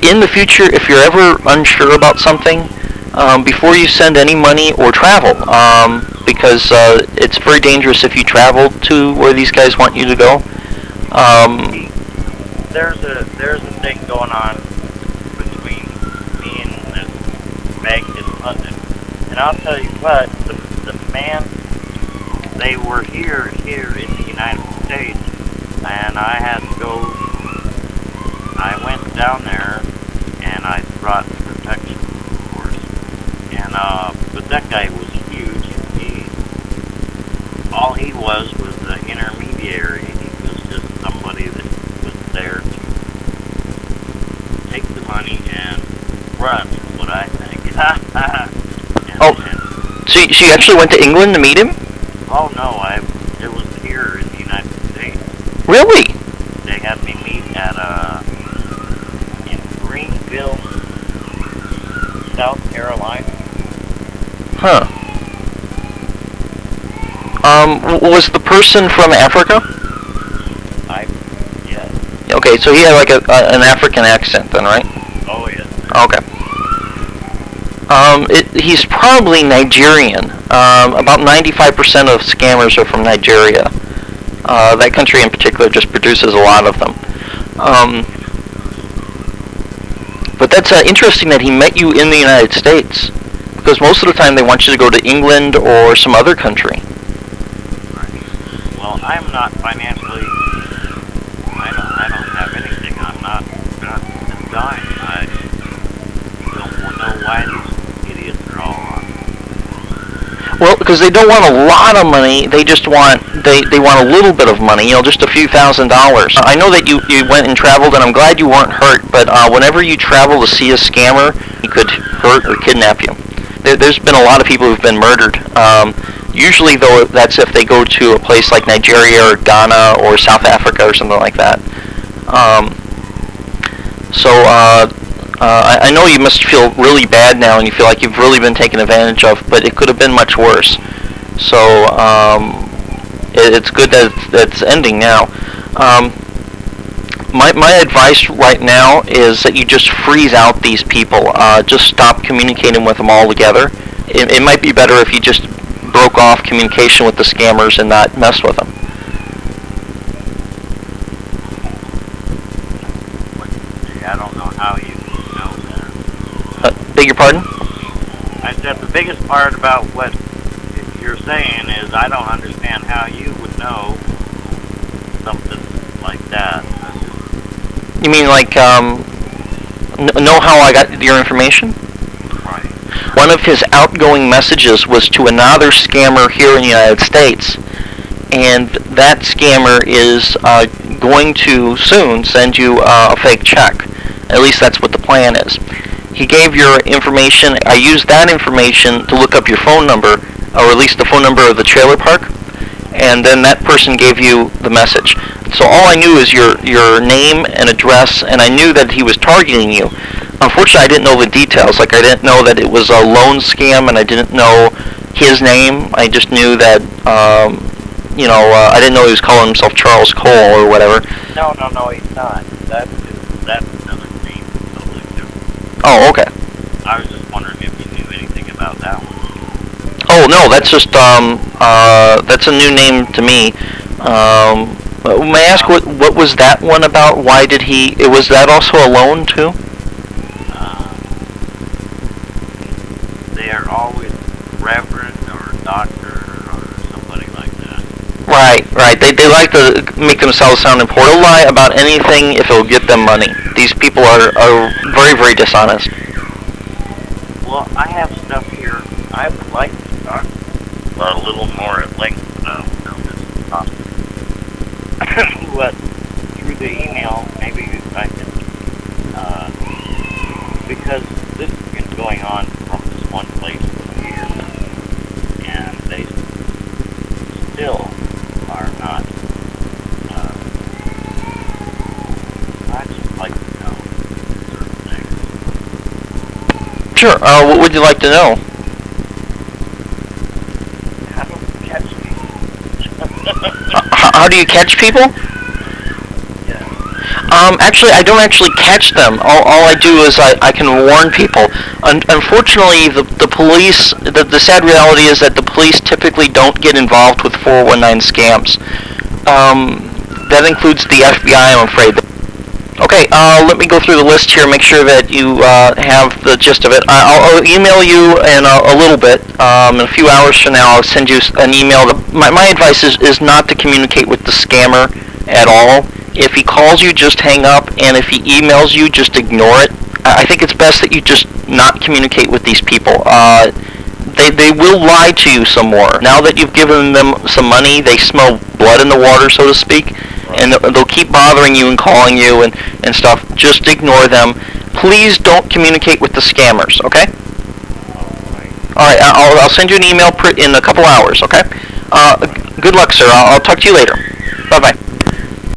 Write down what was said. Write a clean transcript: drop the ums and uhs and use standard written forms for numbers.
in the future, if you're ever unsure about something, before you send any money or travel, because it's very dangerous if you travel to where these guys want you to go. There's a thing going on between me and this Vegas pundit, and I'll tell you what, the man, they were here in the United States, and I had to go. I went down there, and I brought protection, of course, and but that guy was huge. All he was the intermediary. He was just somebody that was there to take the money and run, is what I think. So you actually went to England to meet him? Oh no, it was here in the United States. Really? They had me meet at in Greenville, South Carolina. Huh. Was the person from Africa? Yes. Okay, so he had like an African accent then, right? Oh yes. Okay. He's probably Nigerian. About 95% of scammers are from Nigeria. That country in particular just produces a lot of them. But that's interesting that he met you in the United States, because most of the time they want you to go to England or some other country. Well, I'm not financially. I don't have anything. I'm not dying. I don't know why these idiots are all on. Well, because they don't want a lot of money. They just want they want a little bit of money. Just a few $1,000s. I know that you went and traveled, and I'm glad you weren't hurt. But whenever you travel to see a scammer, he could hurt or kidnap you. There's been a lot of people who've been murdered. Usually, though, that's if they go to a place like Nigeria or Ghana or South Africa or something like that. I know you must feel really bad now, and you feel like you've really been taken advantage of, but it could have been much worse. So it's good that it's ending now. My advice right now is that you just freeze out these people. Just stop communicating with them altogether. It might be better if you just broke off communication with the scammers and not mess with them. I don't know how you know that. Beg your pardon? I said the biggest part about what you're saying is I don't understand how you would know something like that. You mean like know how I got your information? Right. One of his outgoing messages was to another scammer here in the United States, and that scammer is going to soon send you a fake check. At least that's what the plan is. He gave your information. I used that information to look up your phone number, or at least the phone number of the trailer park, and then that person gave you the message. So all I knew is your name and address, and I knew that he was targeting you. Unfortunately, I didn't know the details. Like, I didn't know that it was a loan scam, and I didn't know his name. I just knew that, I didn't know he was calling himself Charles Cole or whatever. No, he's not. That's another name. Totally different. Oh, okay. I was just wondering if you knew anything about that one. Oh, no, that's just, that's a new name to me. May I ask what was that one about? Why did was that also a loan, too? They are always reverend or doctor or somebody like that. Right. They like to make themselves sound important. They'll lie about anything if it'll get them money. These people are very, very dishonest. Well, I have stuff here I would like to talk a little more at length about this topic. But through the email, maybe I can, because this has been going on from this one place for years, and they still are not, I'd just like to know certain things. Sure. What would you like to know? How do you catch people? How do you catch people? Yeah. Actually, I don't actually catch them. All I do is I can warn people. Unfortunately, the police, the sad reality is that the police typically don't get involved with 419 scams. That includes the FBI, I'm afraid. Okay, let me go through the list here, make sure that you have the gist of it. I'll email you in a little bit. In a few hours from now, I'll send you an email. My advice is not to communicate with the scammer at all. If he calls you, just hang up, and if he emails you, just ignore it. I think it's best that you just not communicate with these people. They will lie to you some more. Now that you've given them some money, they smell blood in the water, so to speak, and they'll keep bothering you and calling you and stuff. Just ignore them. Please don't communicate with the scammers, okay? Alright, I'll send you an email in a couple hours, okay? Good luck, sir. I'll talk to you later. Bye-bye.